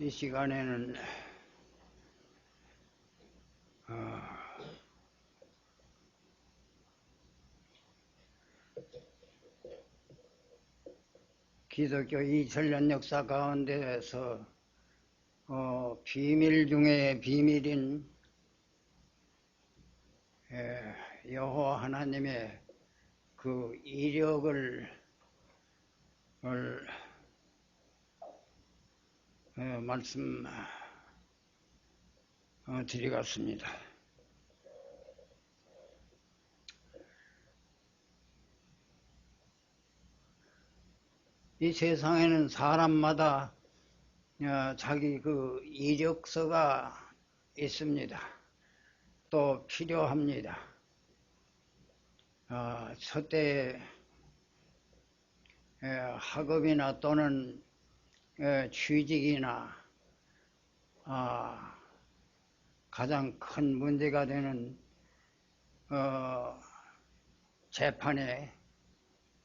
이 시간에는 기독교 2000년 역사 가운데에서 비밀 중에 비밀인 여호와 하나님의 그 이력을 말씀드리겠습니다. 이 세상에는 사람마다 자기 그 이력서가 있습니다. 또 필요합니다. 저때 학업이나 또는 취직이나 가장 큰 문제가 되는 재판에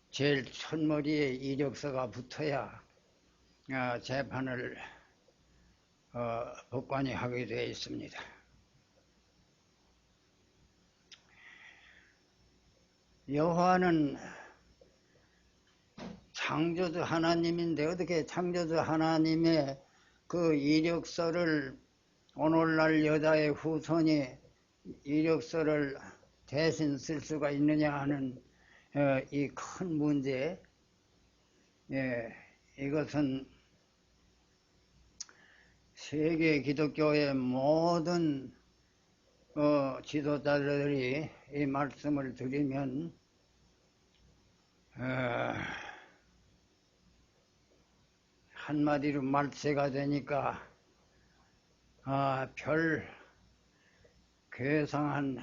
제일 첫머리에 이력서가 붙어야 재판을 법관이 하게 되어 있습니다. 여호와는 창조주 하나님인데 어떻게 창조주 하나님의 그 이력서를 오늘날 여자의 후손이 이력서를 대신 쓸 수가 있느냐 하는 이 큰 문제, 이것은 세계 기독교의 모든 지도자들이 이 말씀을 드리면 한마디로 말세가 되니까 별 괴상한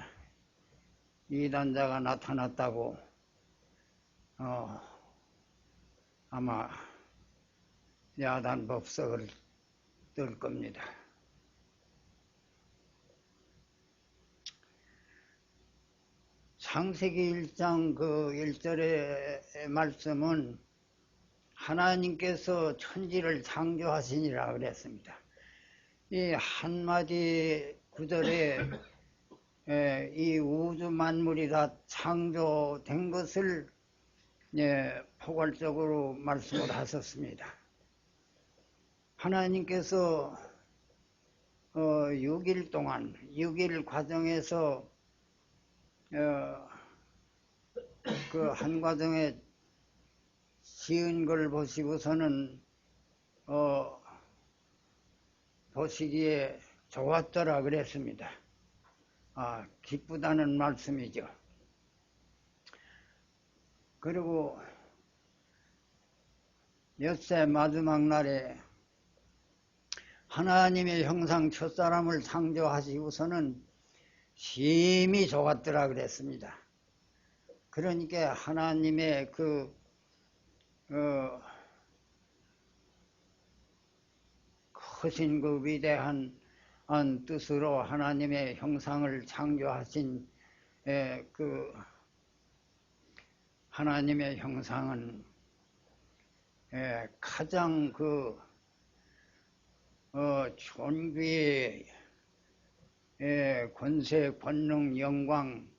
이단자가 나타났다고 아마 야단 법석을 뜰 겁니다. 창세기 1장 그 1절의 말씀은 하나님께서 천지를 창조하시니라 그랬습니다. 이 한마디 구절에 이 우주 만물이 다 창조된 것을 포괄적으로 말씀을 하셨습니다. 하나님께서 6일 동안 6일 과정에서 그 한 과정에 지은 걸 보시고서는 보시기에 좋았더라 그랬습니다. 기쁘다는 말씀이죠. 그리고 엿새 마지막 날에 하나님의 형상 첫사람을 창조하시고서는 심히 좋았더라 그랬습니다. 그러니까 하나님의 크신 그 위대한 뜻으로 하나님의 형상을 창조하신 그 하나님의 형상은 가장 그 존귀의 권세, 권능, 영광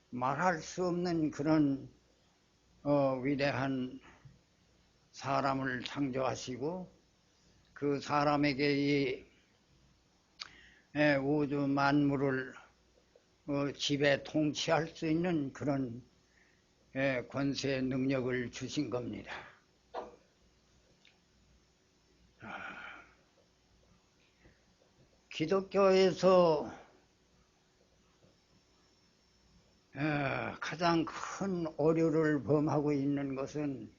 말할 수 없는 그런 위대한 사람을 창조하시고 그 사람에게 이 우주 만물을 지배 통치할 수 있는 그런 권세 능력을 주신 겁니다. 기독교에서 가장 큰 오류를 범하고 있는 것은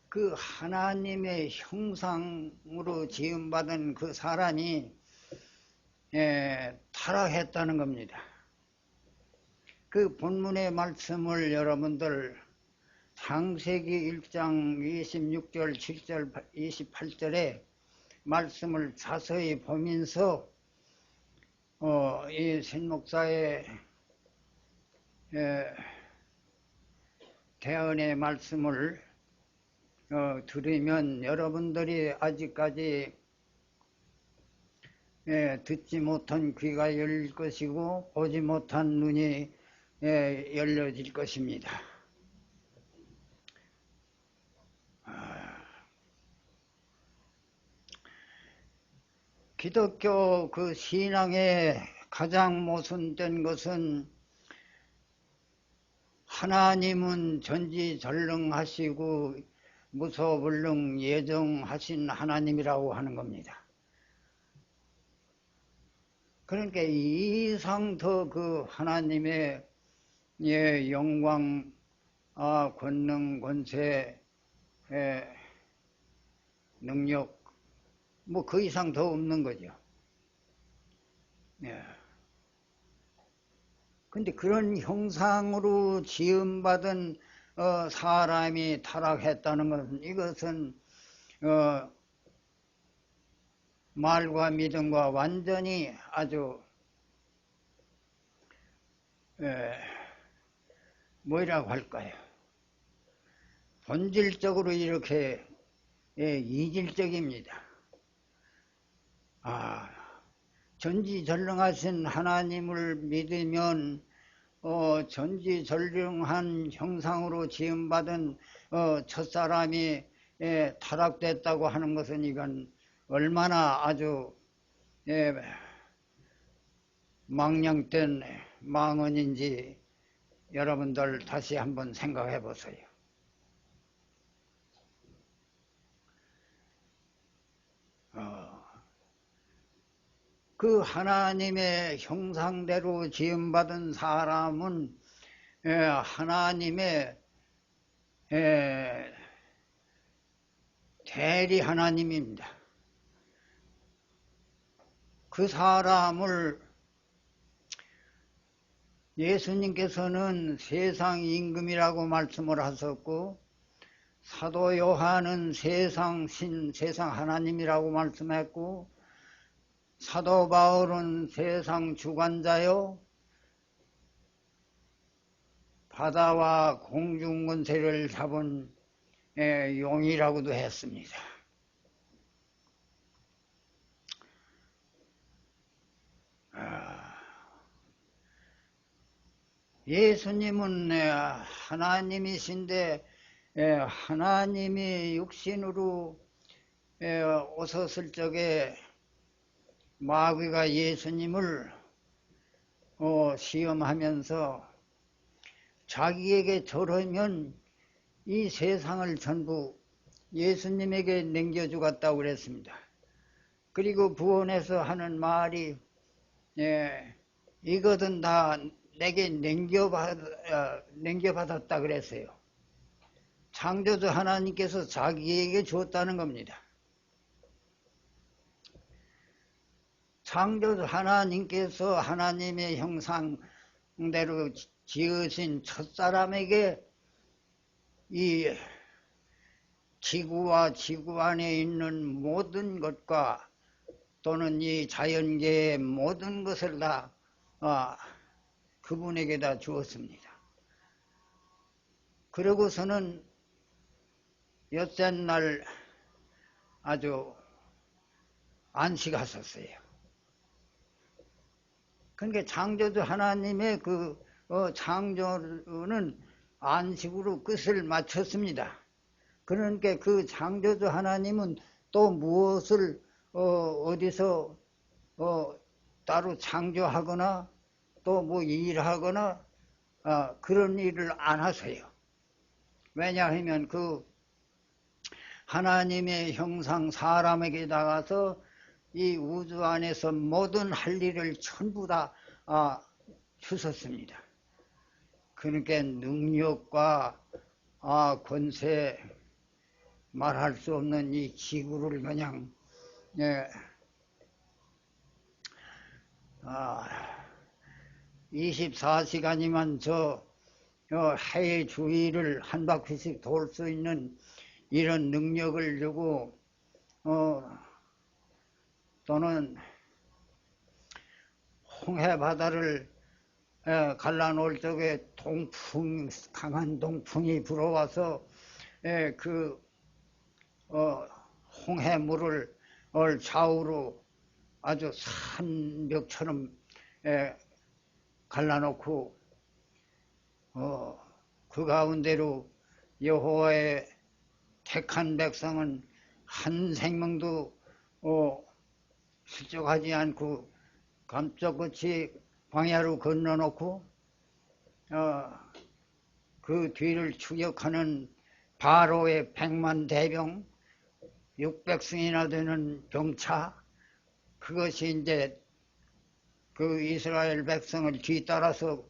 그 하나님의 형상으로 지음받은 그 사람이 타락했다는 겁니다. 그 본문의 말씀을 여러분들 창세기 1장 26절, 7절, 28절에 말씀을 자세히 보면서 이 신목사의 대언의 말씀을 들으면 여러분들이 아직까지 듣지 못한 귀가 열릴 것이고 보지 못한 눈이 열려질 것입니다. 기독교 그 신앙의 가장 모순된 것은 하나님은 전지전능하시고 무소불능 예정하신 하나님이라고 하는 겁니다. 그러니까 이 이상 더 그 하나님의 영광, 권능, 권세, 능력 뭐 그 이상 더 없는 거죠. 근데 그런 형상으로 지음받은 사람이 타락했다는 것은 이것은 말과 믿음과 완전히 아주 뭐라고 할까요? 본질적으로 이렇게 이질적입니다. 전지전능하신 하나님을 믿으면 전지전능한 형상으로 지음받은 첫사람이 타락됐다고 하는 것은 이건 얼마나 아주 망령된 망언인지 여러분들 다시 한번 생각해 보세요. 그 하나님의 형상대로 지음받은 사람은 하나님의 대리 하나님입니다. 그 사람을 예수님께서는 세상 임금이라고 말씀을 하셨고 사도 요한은 세상 신, 세상 하나님이라고 말씀했고 사도 바울은 세상 주관자요 바다와 공중 권세를 잡은 용이라고도 했습니다. 예수님은 하나님이신데 하나님이 육신으로 오셨을 적에 마귀가 예수님을 시험하면서 자기에게 절하면 이 세상을 전부 예수님에게 넘겨주겠다고 그랬습니다. 그리고 부원에서 하는 말이 이거든 다 내게 넘겨받았다 그랬어요. 창조주 하나님께서 자기에게 줬다는 겁니다. 창조주 하나님께서 하나님의 형상대로 지으신 첫사람에게 이 지구와 지구 안에 있는 모든 것과 또는 이 자연계의 모든 것을 다 그분에게 다 주었습니다. 그러고서는 엿새 날 아주 안식하셨어요. 그러니까 창조주 하나님의 그 창조는 안식으로 끝을 마쳤습니다. 그러니까 그 창조주 하나님은 또 무엇을 어디서 따로 창조하거나 또 뭐 일하거나 그런 일을 안 하세요. 왜냐하면 그 하나님의 형상 사람에게 나가서 이 우주 안에서 모든 할 일을 전부 다 주셨습니다. 그러니까 능력과 권세 말할 수 없는 이 지구를 그냥 24시간이면 저 해의 주위를 한 바퀴씩 돌 수 있는 이런 능력을 주고 또는 홍해 바다를 갈라놓을 적에 강한 동풍이 불어와서 그 홍해물을 좌우로 아주 산벽처럼 갈라놓고 그 가운데로 여호와의 택한 백성은 한 생명도 실족하지 않고 감쪽같이 광야로 건너놓고 그 뒤를 추격하는 바로의 100만 대병 600승이나 되는 병차, 그것이 이제 그 이스라엘 백성을 뒤따라서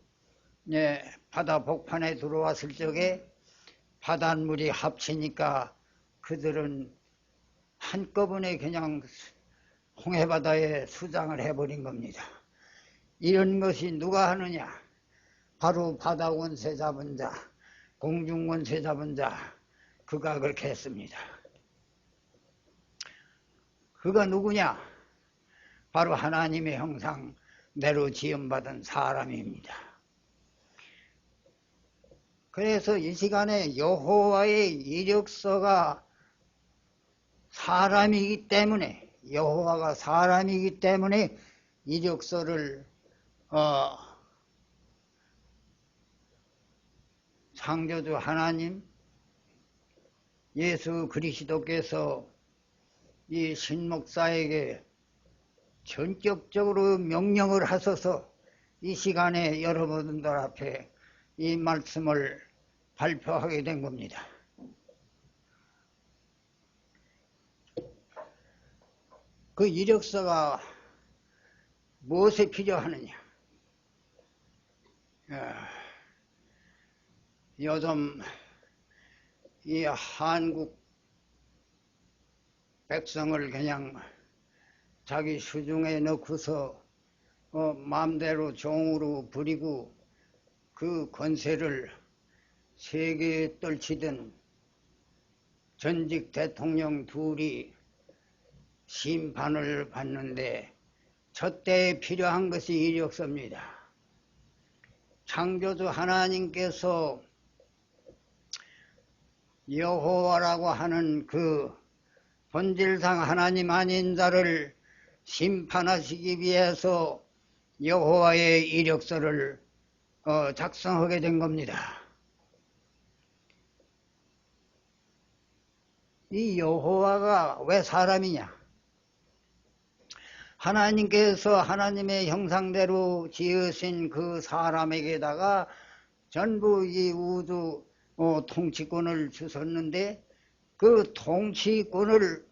바다 복판에 들어왔을 적에 바닷물이 합치니까 그들은 한꺼번에 그냥 홍해바다에 수장을 해버린 겁니다. 이런 것이 누가 하느냐? 바로 바다 원세 잡은 자, 공중 원세 잡은 자, 그가 그렇게 했습니다. 그가 누구냐? 바로 하나님의 형상대로 지음받은 사람입니다. 그래서 이 시간에 여호와의 이력서가 사람이기 때문에, 여호와가 사람이기 때문에 이력서를 창조주 하나님, 예수 그리스도께서 이 신목사에게 전격적으로 명령을 하셔서 이 시간에 여러분들 앞에 이 말씀을 발표하게 된 겁니다. 그 이력서가 무엇에 필요하느냐? 요즘 이 한국 백성을 그냥 자기 수중에 넣고서 마음대로 종으로 부리고 그 권세를 세계에 떨치던 전직 대통령 둘이 심판을 받는데 저때에 필요한 것이 이력서입니다. 창조주 하나님께서 여호와라고 하는 그 본질상 하나님 아닌 자를 심판하시기 위해서 여호와의 이력서를 작성하게 된 겁니다. 이 여호와가 왜 사람이냐? 하나님께서 하나님의 형상대로 지으신 그 사람에게다가 전부 이 우주 통치권을 주셨는데 그 통치권을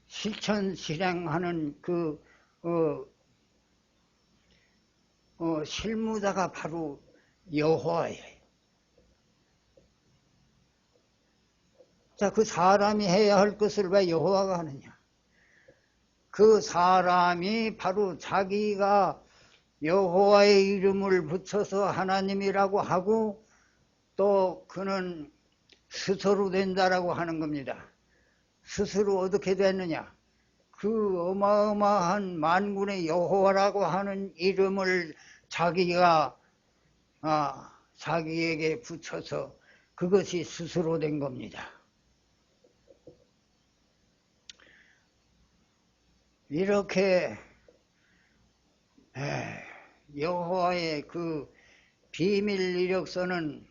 실천 실행하는 그 실무자가 바로 여호와예요. 자, 그 사람이 해야 할 것을 왜 여호와가 하느냐? 그 사람이 바로 자기가 여호와의 이름을 붙여서 하나님이라고 하고 또 그는 스스로 된다라고 하는 겁니다. 스스로 어떻게 됐느냐? 그 어마어마한 만군의 여호와라고 하는 이름을 자기가 자기에게 붙여서 그것이 스스로 된 겁니다. 이렇게 여호와의 그 비밀 이력서는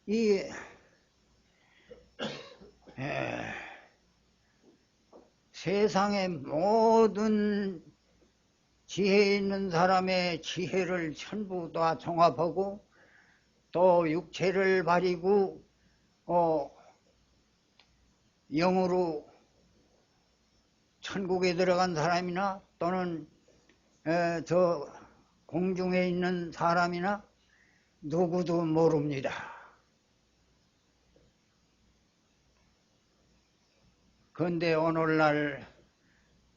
이 세상의 모든 지혜 있는 사람의 지혜를 전부 다 종합하고 또 육체를 가리고 영으로 천국에 들어간 사람이나 또는 저 공중에 있는 사람이나 누구도 모릅니다. 그런데 오늘날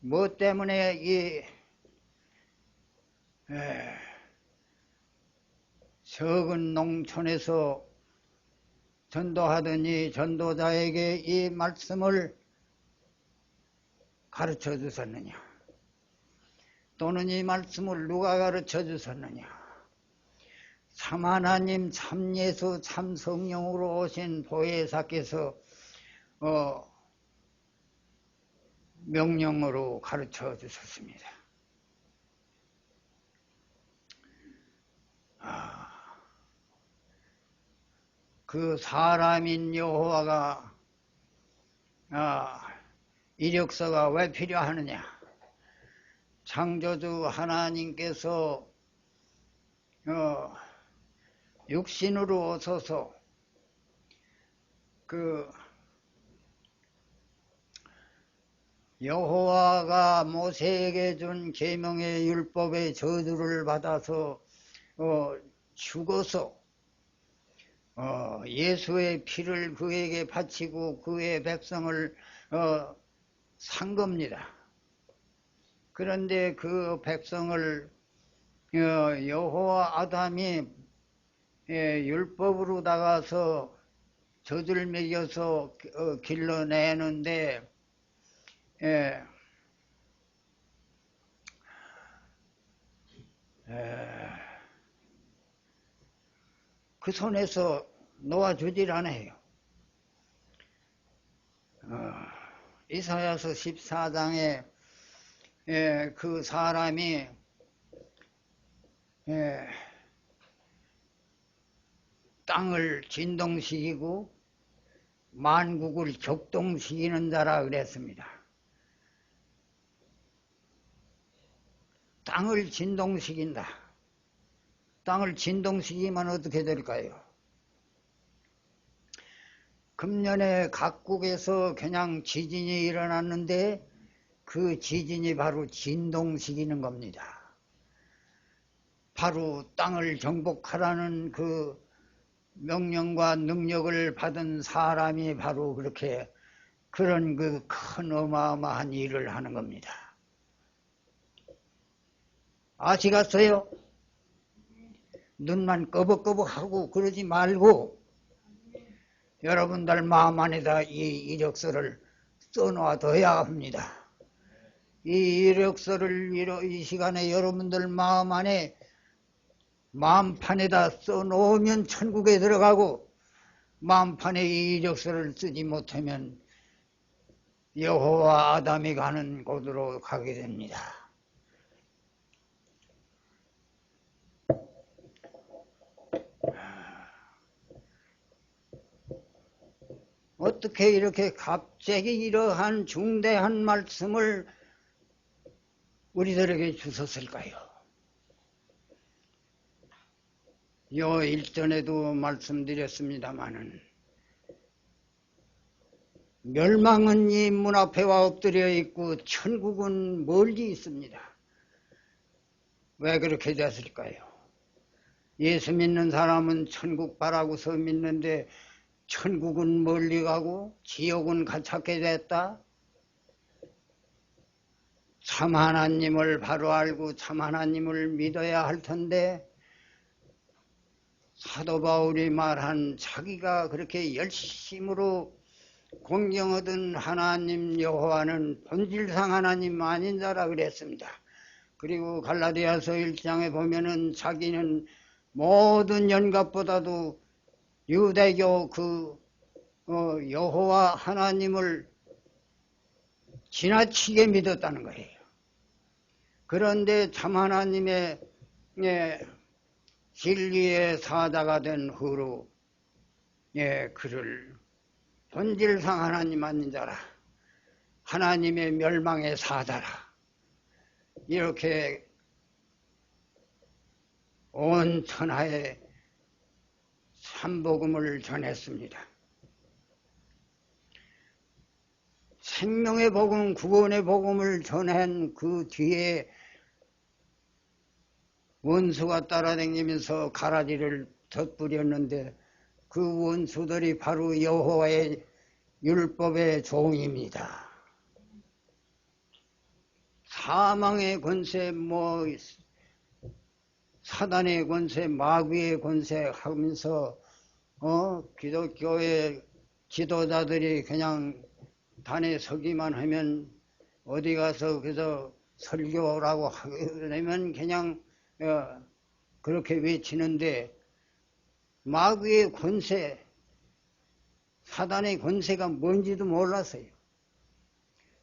뭐 때문에 이 적은 농촌에서 전도하더니 전도자에게 이 말씀을 가르쳐 주셨느냐? 또는 이 말씀을 누가 가르쳐 주셨느냐? 참 하나님, 참 예수, 참 성령으로 오신 보혜사께서 명령으로 가르쳐 주셨습니다. 그 사람인 여호와가 이력서가 왜 필요하느냐? 창조주 하나님께서 육신으로 오셔서 그 여호와가 모세에게 준 계명의 율법의 저주를 받아서 죽어서 예수의 피를 그에게 바치고 그의 백성을 산 겁니다. 그런데 그 백성을 여호와 아담이 율법으로 나가서 젖을 먹여서 길러내는데 그 손에서 놓아주질 않아요. 이사야서 14장에 그 사람이 땅을 진동시키고 만국을 격동시키는 자라 그랬습니다. 땅을 진동시킨다. 땅을 진동시키면 어떻게 될까요? 금년에 각국에서 그냥 지진이 일어났는데 그 지진이 바로 진동시키는 겁니다. 바로 땅을 정복하라는 그 명령과 능력을 받은 사람이 바로 그렇게 그런 그 큰 어마어마한 일을 하는 겁니다. 아시겠어요? 눈만 꺼벅꺼벅하고 그러지 말고 여러분들 마음 안에다 이 이력서를 써놔둬야 합니다. 이 이력서를 이 시간에 여러분들 마음 안에 마음판에다 써놓으면 천국에 들어가고 마음판에 이 이력서를 쓰지 못하면 여호와 아담이 가는 곳으로 가게 됩니다. 어떻게 이렇게 갑자기 이러한 중대한 말씀을 우리들에게 주셨을까요? 요 일전에도 말씀드렸습니다마는 멸망은 이 문 앞에 와 엎드려 있고 천국은 멀리 있습니다. 왜 그렇게 됐을까요? 예수 믿는 사람은 천국 바라고서 믿는데 천국은 멀리 가고 지옥은 가깝게 됐다. 참 하나님을 바로 알고 참 하나님을 믿어야 할 텐데 사도 바울이 말한 자기가 그렇게 열심으로 공경하던 하나님 여호와는 본질상 하나님 아닌 자라 그랬습니다. 그리고 갈라디아서 1장에 보면은 자기는 모든 연갑보다도 유대교 그 여호와 하나님을 지나치게 믿었다는 거예요. 그런데 참 하나님의 진리의 사자가 된 후로 그를 본질상 하나님 아닌 자라, 하나님의 멸망의 사자라, 이렇게 온 천하에 삼복음을 전했습니다. 생명의 복음, 구원의 복음을 전한 그 뒤에 원수가 따라다니면서 가라지를 덧부렸는데 그 원수들이 바로 여호와의 율법의 종입니다. 사망의 권세, 사단의 권세, 마귀의 권세 하면서 기독교의 지도자들이 그냥 단에 서기만 하면 어디 가서 그래서 설교라고 하면 그냥 그렇게 외치는데 마귀의 권세, 사단의 권세가 뭔지도 몰랐어요.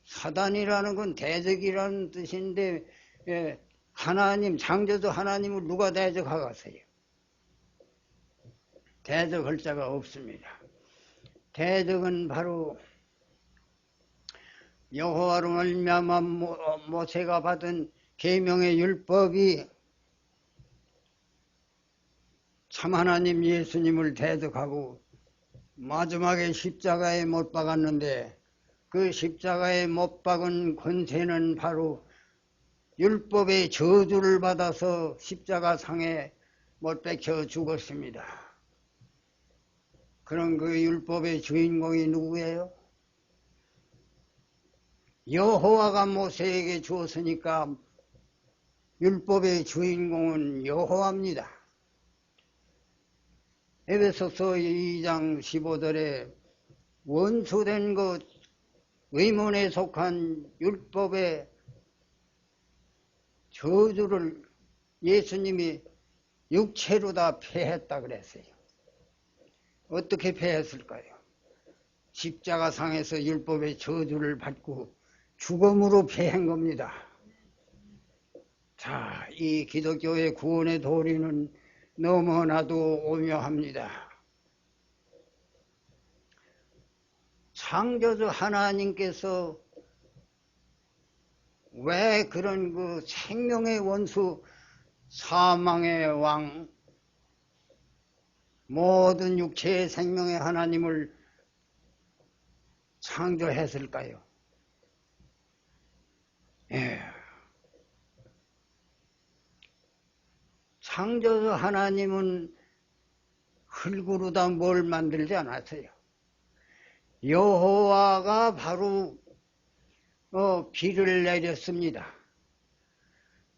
사단이라는 건 대적이라는 뜻인데 하나님, 창조주 하나님을 누가 대적하겠어요? 대적할 자가 없습니다. 대적은 바로 여호와로 말미암아 모세가 받은 계명의 율법이 참 하나님 예수님을 대적하고 마지막에 십자가에 못 박았는데 그 십자가에 못 박은 권세는 바로 율법의 저주를 받아서 십자가 상에 못 박혀 죽었습니다. 그런 그 율법의 주인공이 누구예요? 여호와가 모세에게 주었으니까 율법의 주인공은 여호와입니다. 에베소서 2장 15절에 원수된 것, 의문에 속한 율법의 저주를 예수님이 육체로 다 패했다 그랬어요. 어떻게 패했을까요? 십자가상에서 율법의 저주를 받고 죽음으로 패한 겁니다. 자, 이 기독교의 구원의 도리는 너무나도 오묘합니다. 창조주 하나님께서 왜 그런 그 생명의 원수, 사망의 왕, 모든 육체의 생명의 하나님을 창조했을까요? 예. 창조주 하나님은 흙으로다 뭘 만들지 않았어요. 여호와가 바로 비를 내렸습니다.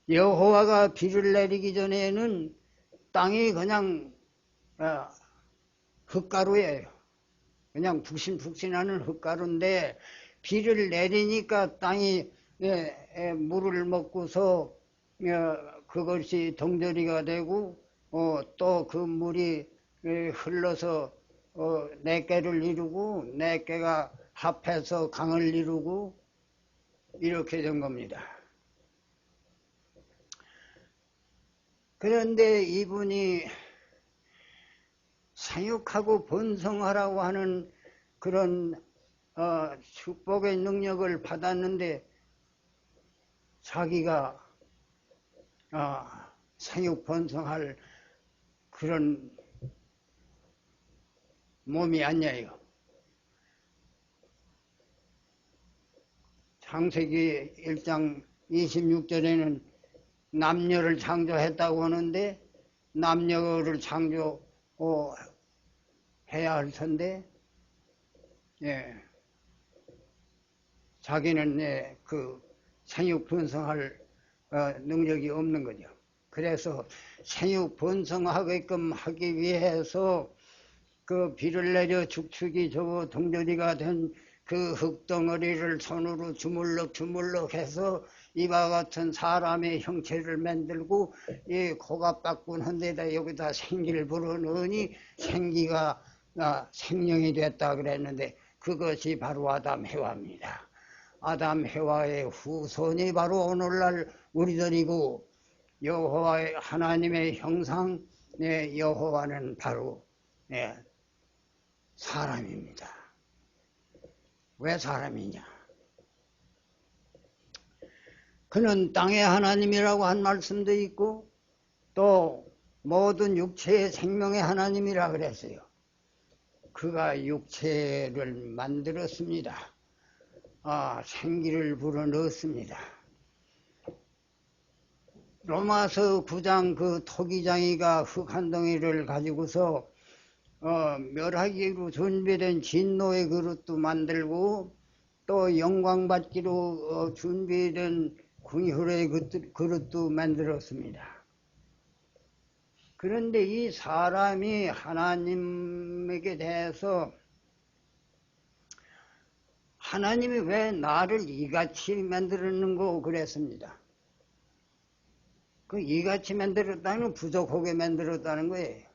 여호와가 비를 내리기 전에는 땅이 그냥 흙가루예요. 그냥 푹신푹신하는 흙가루인데 비를 내리니까 땅이 물을 먹고서 그것이 덩저리가 되고 또 그 물이 흘러서 냇가를 이루고 냇가가 합해서 강을 이루고 이렇게 된 겁니다. 그런데 이분이 생육하고 번성하라고 하는 그런 축복의 능력을 받았는데 자기가 생육 번성할 그런 몸이 아니에요. 창세기 1장 26절에는 남녀를 창조했다고 하는데 남녀를 창조해야 할 텐데 자기는 그 생육 번성할 능력이 없는 거죠. 그래서 생육 번성하게끔 하기 위해서 그 비를 내려 축축이 저거 덩저리가 된 그 흙덩어리를 손으로 주물럭 해서 이와 같은 사람의 형체를 만들고 이 고갑박군 한 데다 여기다 생기를 불어넣으니 생기가 생명이 됐다 그랬는데 그것이 바로 아담 해와입니다. 아담 해와의 후손이 바로 오늘날 우리들이고 여호와의 하나님의 형상 여호와는 바로 사람입니다. 왜 사람이냐? 그는 땅의 하나님이라고 한 말씀도 있고 또 모든 육체의 생명의 하나님이라 그랬어요. 그가 육체를 만들었습니다. 생기를 불어넣었습니다. 로마서 9장 그 토기장이가 흙 한 덩이를 가지고서 멸하기로 준비된 진노의 그릇도 만들고 또 영광받기로 준비된 궁혈의 그릇도 만들었습니다. 그런데 이 사람이 하나님에게 대해서 하나님이 왜 나를 이같이 만들었는고 그랬습니다. 그 이같이 만들었다는 건 부족하게 만들었다는 거예요.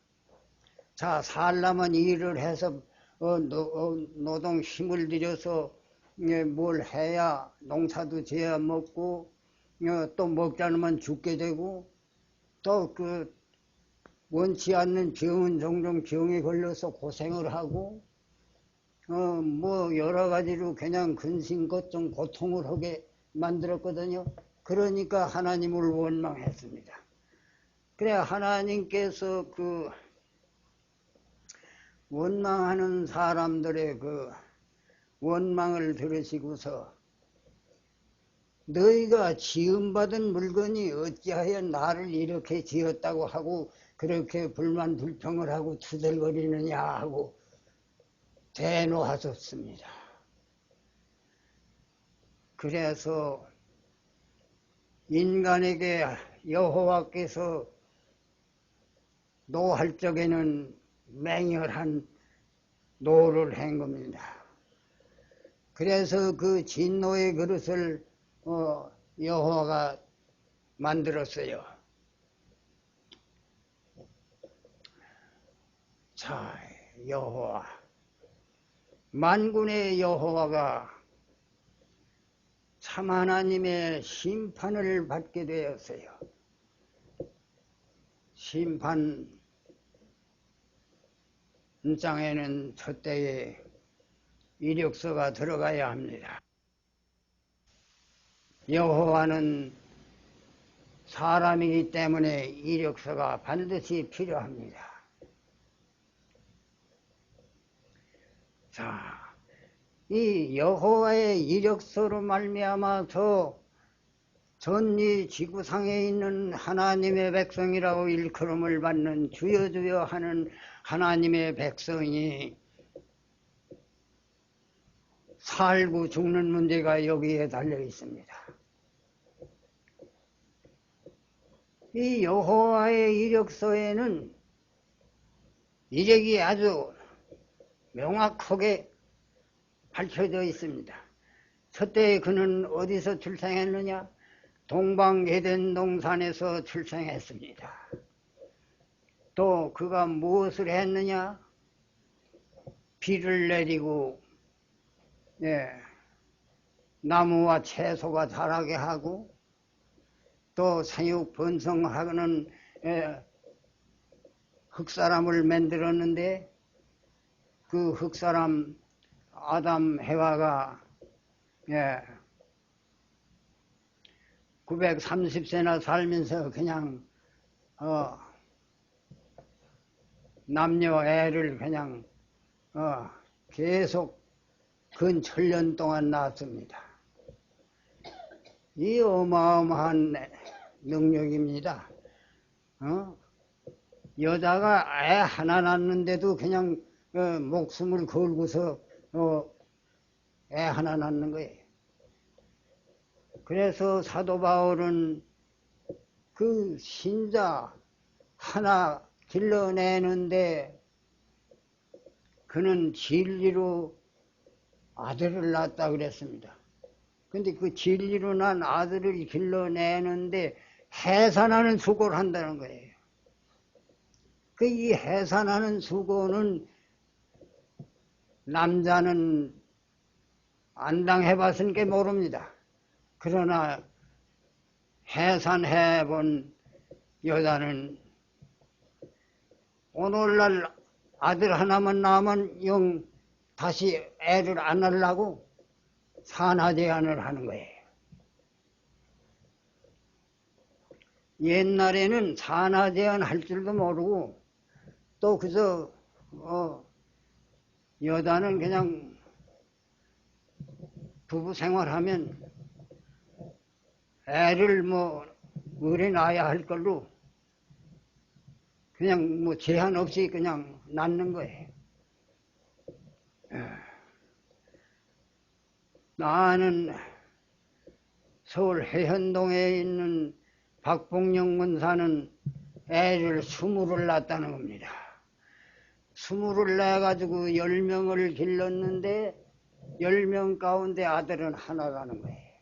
자, 살려면 일을 해서 노동 힘을 들여서 뭘 해야 농사도 지어야 먹고 또 먹지 않으면 죽게 되고 또 그 원치 않는 병은 종종 병에 걸려서 고생을 하고 뭐 여러 가지로 그냥 근심걱정 고통을 하게 만들었거든요. 그러니까 하나님을 원망했습니다. 그래 하나님께서 그 원망하는 사람들의 그 원망을 들으시고서 너희가 지음받은 물건이 어찌하여 나를 이렇게 지었다고 하고 그렇게 불만 불평을 하고 투덜거리느냐 하고 대노하셨습니다. 그래서 인간에게 여호와께서 노할 적에는 맹렬한 노를 한 겁니다. 그래서 그 진노의 그릇을 여호와가 만들었어요. 자, 여호와 만군의 여호와가 참 하나님의 심판을 받게 되었어요. 심판장에는 첫때에 이력서가 들어가야 합니다. 여호와는 사람이기 때문에 이력서가 반드시 필요합니다. 자, 이 여호와의 이력서로 말미암아서 전이 지구상에 있는 하나님의 백성이라고 일컬음을 받는 주여 주여 하는 하나님의 백성이 살고 죽는 문제가 여기에 달려 있습니다. 이 여호와의 이력서에는 이력이 아주 명확하게 밝혀져 있습니다. 첫째 그는 어디서 출생했느냐? 동방에덴 동산에서 출생했습니다. 또 그가 무엇을 했느냐? 비를 내리고 나무와 채소가 자라게 하고 또 생육 번성하는 흙사람을 만들었는데 그 흙사람 아담 해와가 930세나 살면서 그냥 남녀 애를 그냥 계속 근 1000년 동안 낳았습니다. 이 어마어마한 능력입니다. 여자가 애 하나 낳는데도 그냥 목숨을 걸고서 애 하나 낳는 거예요. 그래서 사도 바울은 그 신자 하나 길러내는데 그는 진리로 아들을 낳았다 그랬습니다. 근데 그 진리로 난 아들을 길러내는데 해산하는 수고를 한다는 거예요. 그 이 해산하는 수고는 남자는 안 당해봤은 게 모릅니다. 그러나 해산해본 여자는 오늘날 아들 하나만 낳으면 영 다시 애를 안 하려고 산하제한을 하는 거예요. 옛날에는 산하제한 할 줄도 모르고 또 그저 여자는 그냥 부부 생활하면 애를 뭐 오래 낳아야 할 걸로 그냥 뭐 제한 없이 그냥 낳는 거예요. 나는 서울 해현동에 있는 박봉영 문사는 애를 20을 낳았다는 겁니다. 20을 낳아가지고 10명을 길렀는데 10명 가운데 아들은 하나 가는 거예요.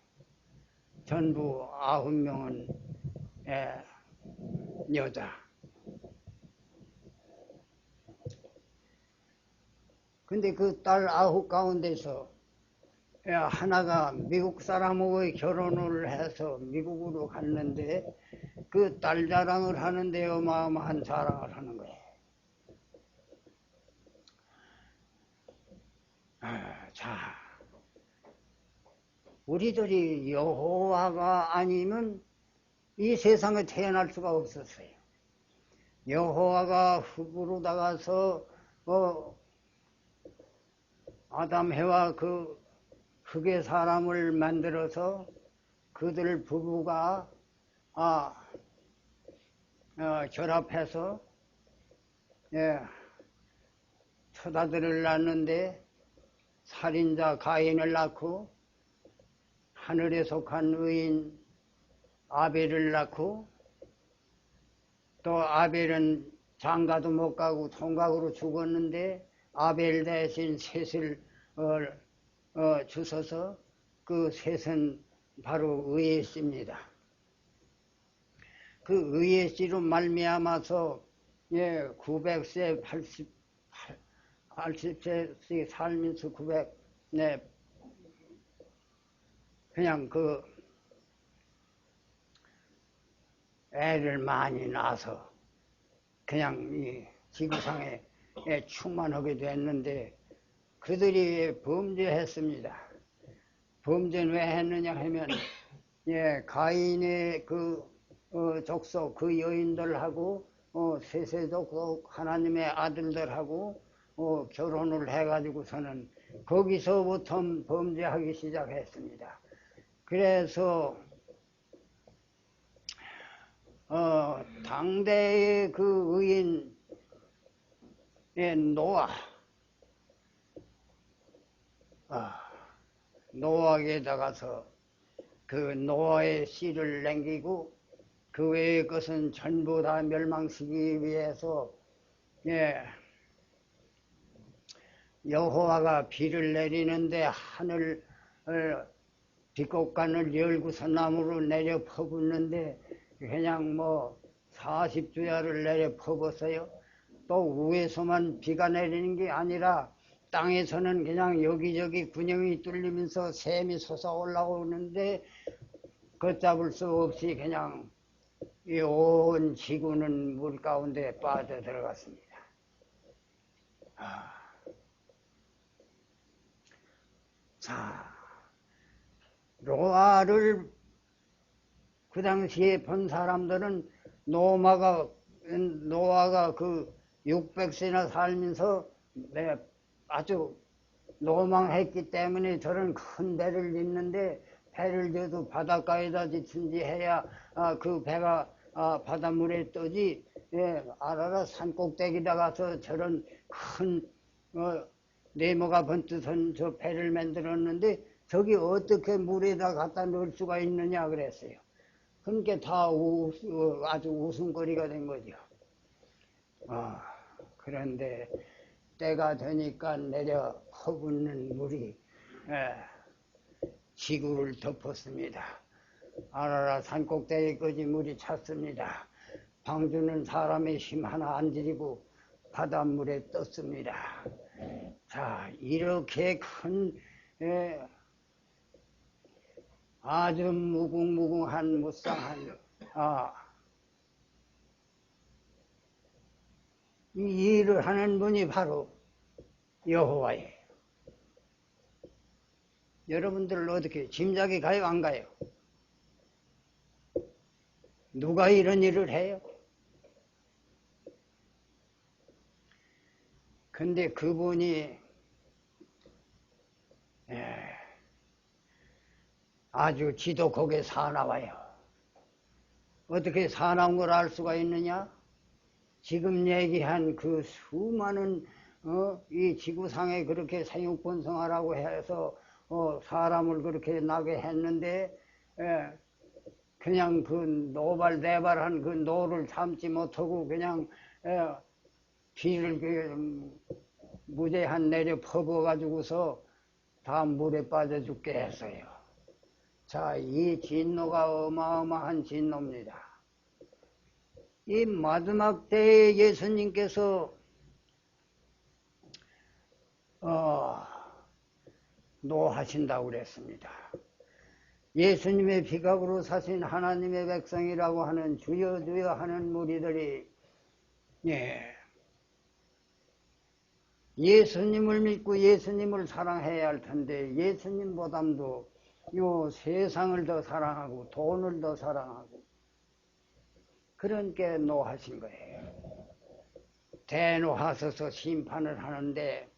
전부 9명은 여자. 근데 그 딸 9 가운데서 하나가 미국 사람하고 결혼을 해서 미국으로 갔는데 그 딸 자랑을 하는데 어마어마한 자랑을 하는 거예요. 자, 우리들이 여호와가 아니면 이 세상에 태어날 수가 없었어요. 여호와가 흙으로 나가서 아담 해와 그 흙의 사람을 만들어서 그들 부부가 결합해서 처자들을 낳는데 살인자 가인을 낳고 하늘에 속한 의인 아벨을 낳고 또 아벨은 장가도 못 가고 총각으로 죽었는데 아벨 대신 셋을 주셔서 그 셋은 바로 의의 씨입니다. 그 의의 씨로 말미암아서 900세 80세 살면서 900 그냥 그 애를 많이 낳아서 그냥 이 지구상에 충만하게 됐는데 그들이 범죄했습니다. 범죄는 왜 했느냐 하면 가인의 그 족속 그 여인들하고 세세족 하나님의 아들들하고 결혼을 해가지고서는 거기서부터 범죄하기 시작했습니다. 그래서 당대의 그 의인의 노아에다가서 그 노아의 씨를 남기고 그 외의 것은 전부 다 멸망시키기 위해서 여호와가 비를 내리는데 하늘 빛꽃간을 열고서 나무로 내려 퍼붓는데 그냥 40주야를 내려 퍼붓어요. 또 위에서만 비가 내리는 게 아니라 땅에서는 그냥 여기저기 군형이 뚫리면서 샘이 솟아 올라오는데 걷잡을 수 없이 그냥 이 온 지구는 물 가운데 빠져 들어갔습니다. 자, 노아를 그 당시에 본 사람들은 노아가 그 600세나 살면서 아주 노망했기 때문에 저런 큰 배를 짓는데 배를 져도 바닷가에다 짓든지 해야 그 배가 바닷물에 떠지 아라라 산꼭대기다 가서 저런 큰 네모가 번뜩한 저 배를 만들었는데 저기 어떻게 물에다 갖다 넣을 수가 있느냐 그랬어요. 그러니까 다 아주 웃음거리가 된 거죠. 그런데 때가 되니까 내려 퍼붓는 물이 지구를 덮었습니다. 아라라 산꼭대기까지 물이 찼습니다. 방주는 사람의 힘 하나 안 들이고 바닷물에 떴습니다. 자, 이렇게 큰 아주 무궁무궁한 무쌍한 이 일을 하는 분이 바로 여호와예요. 여러분들 어떻게 짐작이 가요 안 가요? 누가 이런 일을 해요? 근데 그분이 아주 지독하게 사나워요. 어떻게 사나운 걸 알 수가 있느냐? 지금 얘기한 그 수많은 이 지구상에 그렇게 생육번성하라고 해서 사람을 그렇게 나게 했는데 그냥 그 노발대발한 그 노를 참지 못하고 그냥 비를 무제한 내려 퍼부어가지고서 다 물에 빠져 죽게 했어요. 자, 이 진노가 어마어마한 진노입니다. 이 마지막 때에 예수님께서 어, 노하신다고 그랬습니다. 예수님의 비각으로 사신 하나님의 백성이라고 하는 주여 주여 하는 무리들이 예수님을 믿고 예수님을 사랑해야 할 텐데 예수님보담도 요 세상을 더 사랑하고 돈을 더 사랑하고 그런 게 노하신 거예요. 대노하셔서 심판을 하는데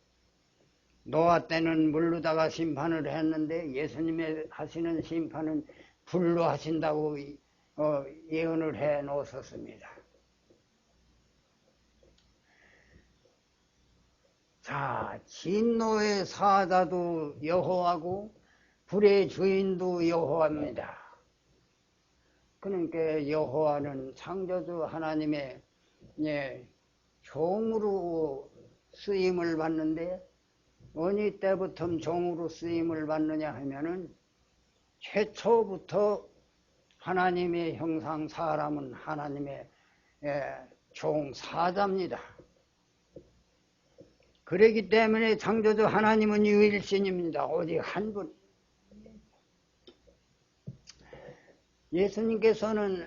노아 때는 물로다가 심판을 했는데 예수님의 하시는 심판은 불로 하신다고 예언을 해 놓으셨습니다. 자, 진노의 사자도 여호와고 불의 주인도 여호와입니다. 그러니까 여호와는 창조주 하나님의 종으로 쓰임을 받는데 어느 때부터 종으로 쓰임을 받느냐 하면은 최초부터 하나님의 형상 사람은 하나님의 종사자입니다. 그렇기 때문에 창조주 하나님은 유일신입니다. 오직 한 분. 예수님께서는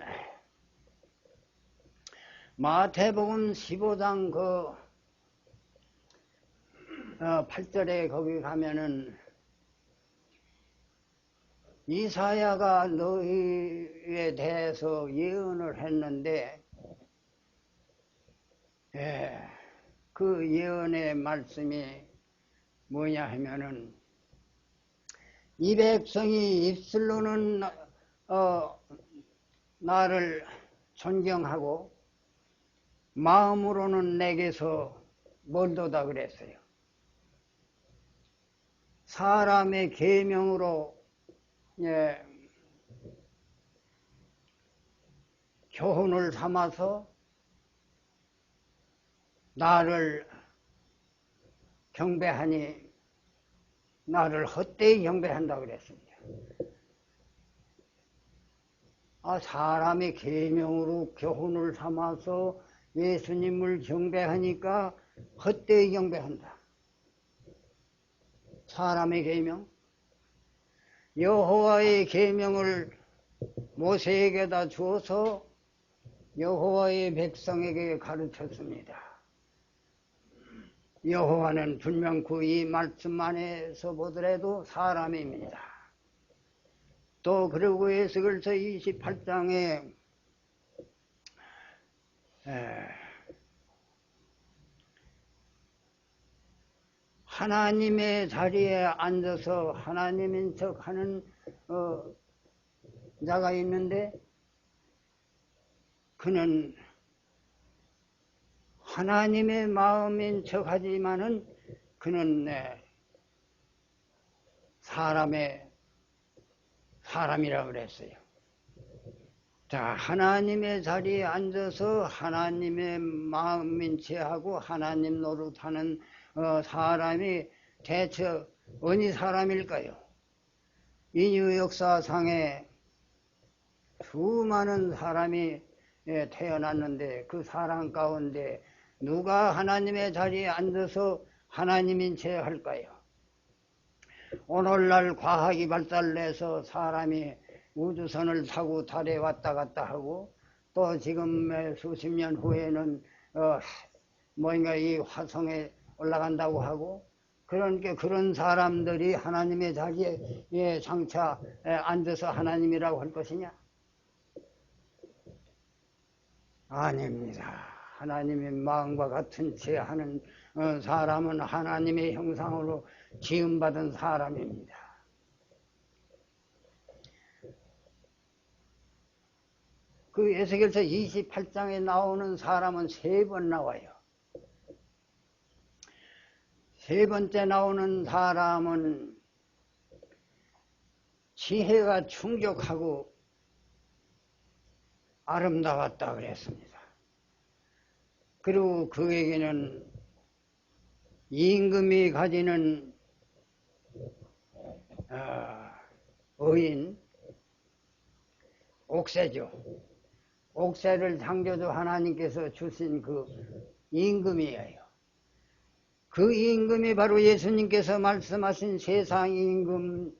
마태복음 15장 8절에 거기 가면은 이사야가 너희에 대해서 예언을 했는데 그 예언의 말씀이 뭐냐 하면은 이 백성이 입술로는 나를 존경하고 마음으로는 내게서 멀도다 그랬어요. 사람의 계명으로 교훈을 삼아서 나를 경배하니 나를 헛되이 경배한다 그랬습니다. 사람의 계명으로 교훈을 삼아서 예수님을 경배하니까 헛되이 경배한다. 사람의 계명, 여호와의 계명을 모세에게다 주어서 여호와의 백성에게 가르쳤습니다. 여호와는 분명 그 이 말씀 안에서 보더라도 사람입니다. 또 그리고 에스겔서 28장에 하나님의 자리에 앉아서 하나님인 척 하는 자가 있는데 그는 하나님의 마음인 척 하지만은 그는 사람이라고 그랬어요. 자, 하나님의 자리에 앉아서 하나님의 마음인 척하고 하나님 노릇하는 사람이 대체 어느 사람일까요? 인류 역사상에 수많은 사람이 태어났는데 그 사람 가운데 누가 하나님의 자리에 앉아서 하나님인 척 할까요? 오늘날 과학이 발달해서 사람이 우주선을 타고 달에 왔다 갔다 하고 또 지금 수십 년 후에는 뭔가 이 화성에 올라간다고 하고 그러니까 그런 사람들이 하나님의 자리에 장차 앉아서 하나님이라고 할 것이냐? 아닙니다. 하나님의 마음과 같은 채 하는 사람은 하나님의 형상으로 지음받은 사람입니다. 그 에스겔서 28장에 나오는 사람은 3번 나와요. 세 번째 나오는 사람은 지혜가 충족하고 아름다웠다 그랬습니다. 그리고 그에게는 임금이 가지는 의인, 옥새죠. 옥새를 창조주 하나님께서 주신 그 임금이에요. 그 임금이 바로 예수님께서 말씀하신 세상 임금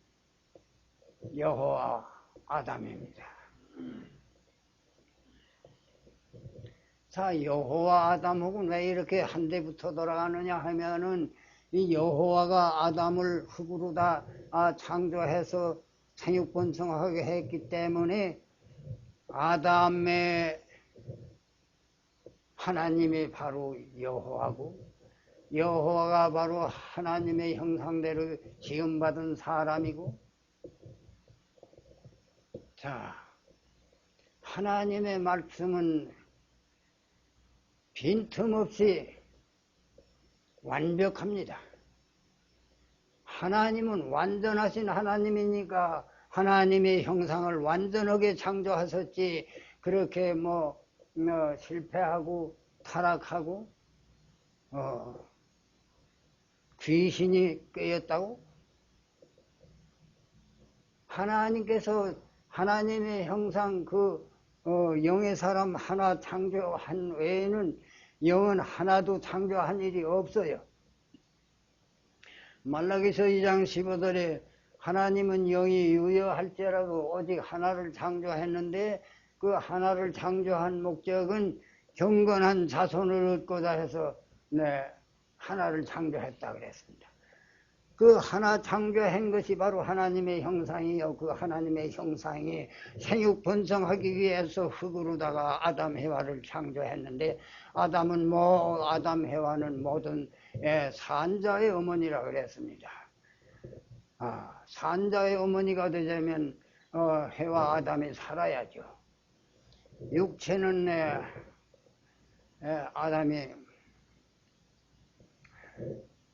여호와 아담입니다. 자, 여호와 아담하고는 왜 이렇게 한데부터 돌아가느냐 하면은 이 여호와가 아담을 흙으로 다 창조해서 생육번성하게 했기 때문에 아담의 하나님이 바로 여호와고, 여호와가 바로 하나님의 형상대로 지음받은 사람이고, 자, 하나님의 말씀은 빈틈없이 완벽합니다. 하나님은 완전하신 하나님이니까 하나님의 형상을 완전하게 창조하셨지, 그렇게 실패하고 타락하고 귀신이 꿰었다고? 하나님께서 하나님의 형상 영의 사람 하나 창조한 외에는 영은 하나도 창조한 일이 없어요. 말라기서 2장 15절에 하나님은 영이 유효할지라도 오직 하나를 창조했는데 그 하나를 창조한 목적은 경건한 자손을 얻고자 해서 하나를 창조했다 그랬습니다. 그 하나 창조한 것이 바로 하나님의 형상이요. 그 하나님의 형상이 생육번성하기 위해서 흙으로다가 아담 해와를 창조했는데 아담 해와는 모든 산자의 어머니라 그랬습니다. 산자의 어머니가 되려면 해와 아담이 살아야죠. 육체는 아담이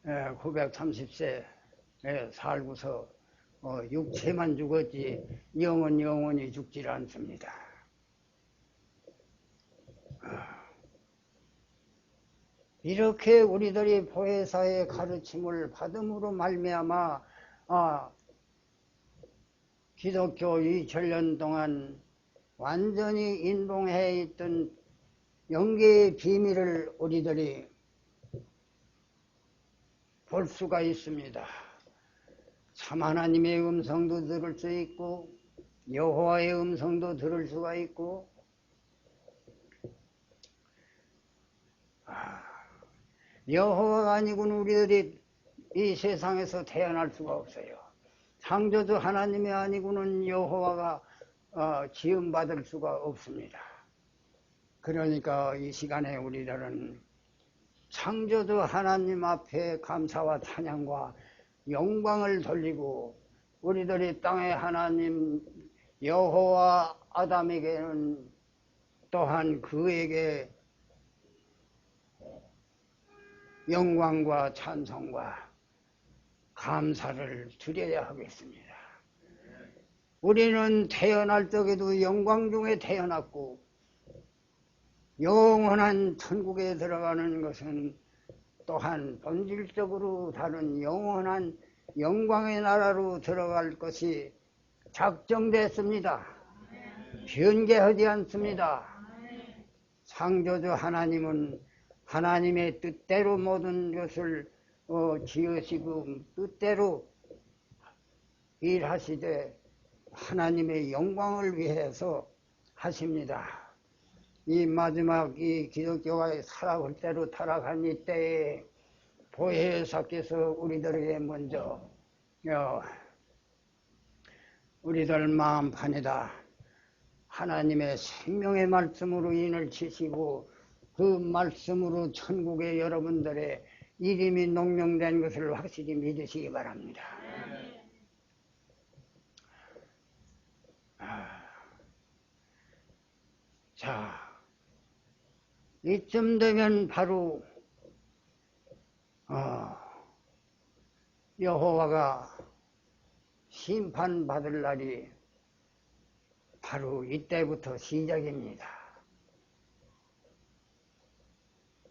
930세 살고서 육체만 죽었지 영은 영원히 죽질 않습니다. 이렇게 우리들이 보혜사의 가르침을 받음으로 말미암아 기독교 2000년 동안 완전히 인봉해 있던 영계의 비밀을 우리들이 볼 수가 있습니다. 참 하나님의 음성도 들을 수 있고 여호와의 음성도 들을 수가 있고 여호와가 아니고는 우리들이 이 세상에서 태어날 수가 없어요. 창조주 하나님이 아니고는 여호와가 지음받을 수가 없습니다. 그러니까 이 시간에 우리들은 창조주 하나님 앞에 감사와 찬양과 영광을 돌리고 우리들이 땅의 하나님 여호와 아담에게는 또한 그에게 영광과 찬송과 감사를 드려야 하겠습니다. 우리는 태어날 적에도 영광 중에 태어났고 영원한 천국에 들어가는 것은 또한 본질적으로 다른 영원한 영광의 나라로 들어갈 것이 작정됐습니다. 변개하지 않습니다. 창조주 하나님은 하나님의 뜻대로 모든 것을 지으시고 뜻대로 일하시되 하나님의 영광을 위해서 하십니다. 이 마지막 이 기독교가 살아올 대로 타락한 이때에 보혜사께서 우리들에게 먼저 우리들 마음판에다 하나님의 생명의 말씀으로 인을 치시고 그 말씀으로 천국의 여러분들의 이름이 농명된 것을 확실히 믿으시기 바랍니다. 자, 이쯤 되면 바로 여호와가 심판받을 날이 바로 이때부터 시작입니다.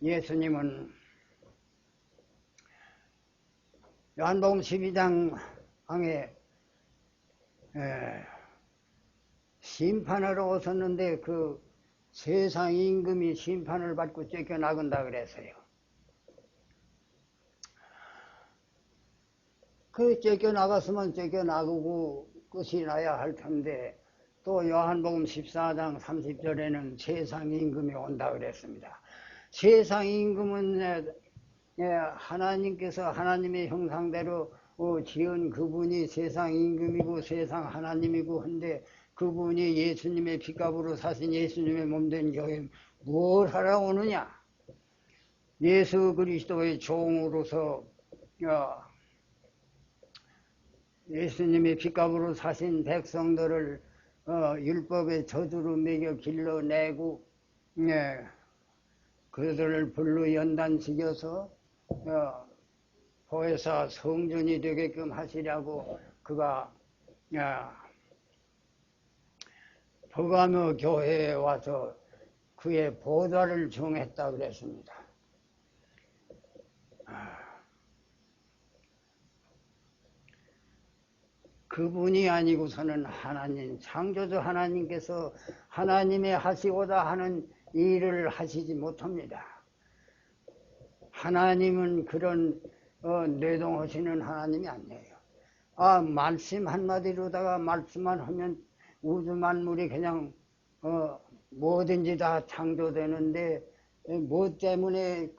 예수님은 요한복음 12장에 심판하러 오셨는데 그 세상 임금이 심판을 받고 쫓겨나간다 그랬어요. 그 쫓겨나갔으면 쫓겨나고 끝이 나야 할 텐데, 또 요한복음 14장 30절에는 세상임금이 온다 그랬습니다. 세상임금은 하나님께서 하나님의 형상대로 지은 그분이 세상임금이고 세상 하나님이고 한데, 그분이 예수님의 핏값으로 사신 예수님의 몸된 교회 뭘 하러 오느냐? 예수 그리스도의 종으로서 예수님의 핏값으로 사신 백성들을 율법의 저주로 매겨 길러내고, 그들을 불로 연단시켜서 보혜사 성전이 되게끔 하시려고 그가 버가모 교회에 와서 그의 보좌를 정했다 그랬습니다. 그분이 아니고서는 하나님, 창조주 하나님께서 하나님의 하시고자 하는 일을 하시지 못합니다. 하나님은 그런 내동하시는 하나님이 아니에요. 말씀 한마디로다가 말씀만 하면 우주 만물이 그냥 뭐든지 다 창조되는데, 뭐 때문에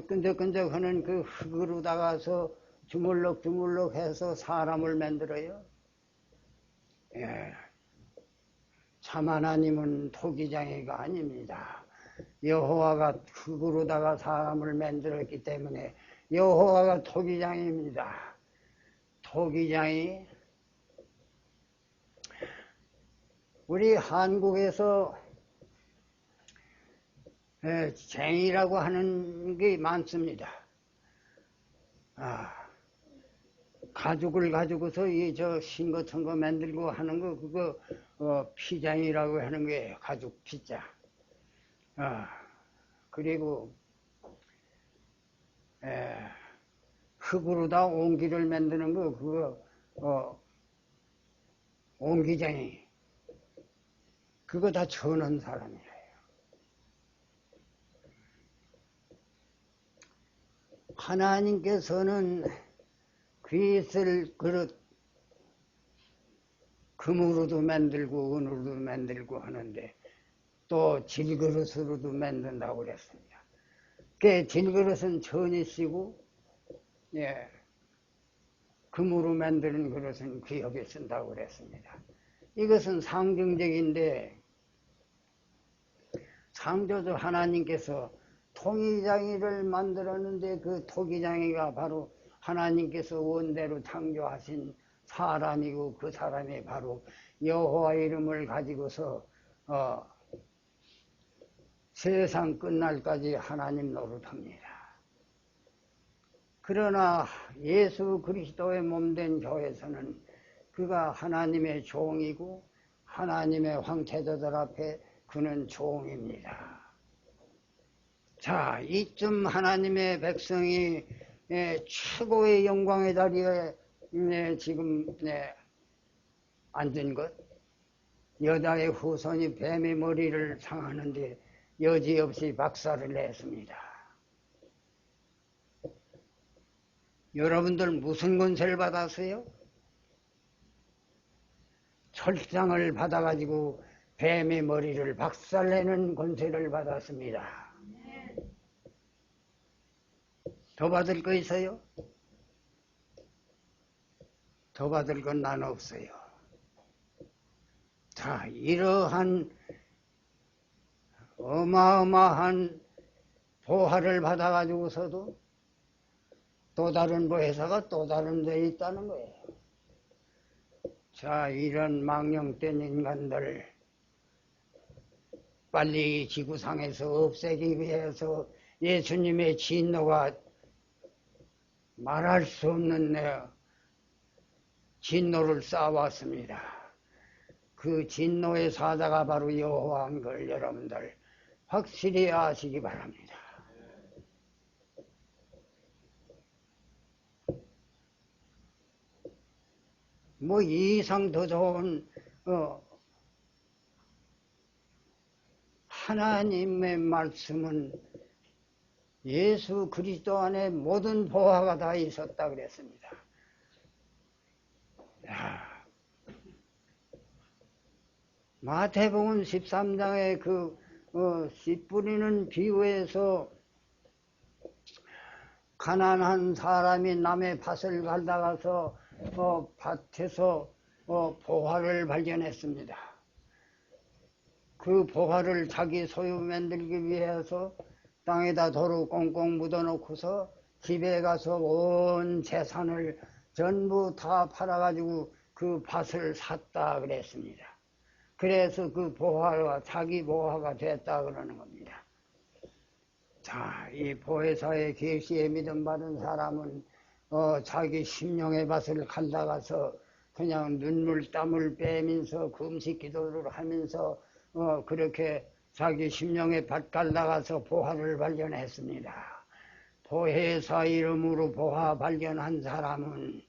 끈적끈적하는 그 흙으로다가서 주물럭주물럭 해서 사람을 만들어요. 참 하나님은 토기장이가 아닙니다. 여호와가 흙으로다가 사람을 만들었기 때문에 여호와가 토기장입니다. 토기장이 우리 한국에서 쟁이라고 하는 게 많습니다. 가죽을 가지고서 저 신거천거 만들고 하는 거, 그거 피장이라고 하는 게 가죽 피자. 그리고 흙으로다 옹기를 만드는 거, 그거 옹기장이. 그거 다 전한 사람이에요. 하나님께서는 귀실 그릇 금으로도 만들고 은으로도 만들고 하는데, 또 질그릇으로도 만든다고 그랬습니다. 그 질그릇은 전이시고, 금으로 만드는 그릇은 귀하게 쓴다고 그랬습니다. 이것은 상징적인데, 창조주 하나님께서 토기장이를 만들었는데, 그 토기장이가 바로 하나님께서 원대로 창조하신 사람이고, 그 사람이 바로 여호와 이름을 가지고서 세상 끝날까지 하나님 노릇합니다. 그러나 예수 그리스도의 몸된 교회에서는 그가 하나님의 종이고 하나님의 황태자들 앞에 그는 종입니다. 자, 이쯤 하나님의 백성이 최고의 영광의 자리에 지금 앉은 것, 여자의 후손이 뱀의 머리를 상하는데 여지없이 박살을 냈습니다. 여러분들 무슨 권세를 받았어요? 철장을 받아가지고 뱀의 머리를 박살내는 권세를 받았습니다. 더 받을 거 있어요? 더 받을 건 난 없어요. 자, 이러한 어마어마한 보화를 받아가지고서도 또 다른 보혜사가 또 다른 데에 있다는 거예요. 자, 이런 망령된 인간들 빨리 지구상에서 없애기 위해서 예수님의 진노가 말할 수 없는 진노를 쌓아왔습니다. 그 진노의 사자가 바로 여호와인 걸 여러분들 확실히 아시기 바랍니다. 뭐 이 이상 더 좋은 하나님의 말씀은 예수 그리스도 안에 모든 보화가 다 있었다 그랬습니다. 야, 마태복음 13장의 씨 뿌리는 비유에서 가난한 사람이 남의 밭을 갈다가서 밭에서 보화를 발견했습니다. 그 보화를 자기 소유 만들기 위해서 땅에다 도로 꽁꽁 묻어놓고서 집에 가서 온 재산을 전부 다 팔아가지고 그 밭을 샀다 그랬습니다. 그래서 그 보화가 자기 보화가 됐다 그러는 겁니다. 자, 이 보혜사의 계시에 믿음 받은 사람은 자기 심령의 밭을 갈다가서 그냥 눈물 땀을 빼면서 금식 기도를 하면서 그렇게 자기 심령의 밭 갈다가서 보화를 발견했습니다. 보혜사 이름으로 보화 발견한 사람은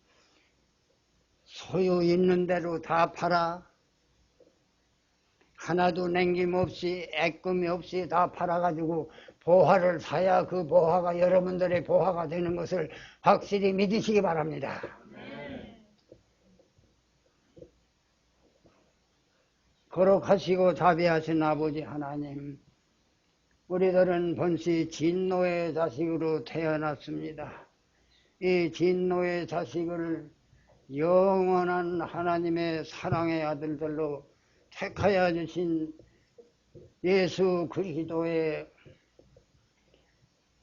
소유 있는 대로 다 팔아 하나도 남김없이 애꿈이 없이 다 팔아가지고 보화를 사야 그 보화가 여러분들의 보화가 되는 것을 확실히 믿으시기 바랍니다. 거룩하시고 자비하신 아버지 하나님, 우리들은 본시 진노의 자식으로 태어났습니다. 이 진노의 자식을 영원한 하나님의 사랑의 아들들로 택하여 주신 예수 그리스도의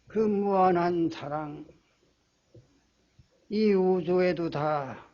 그 무한한 사랑, 이 우주에도 다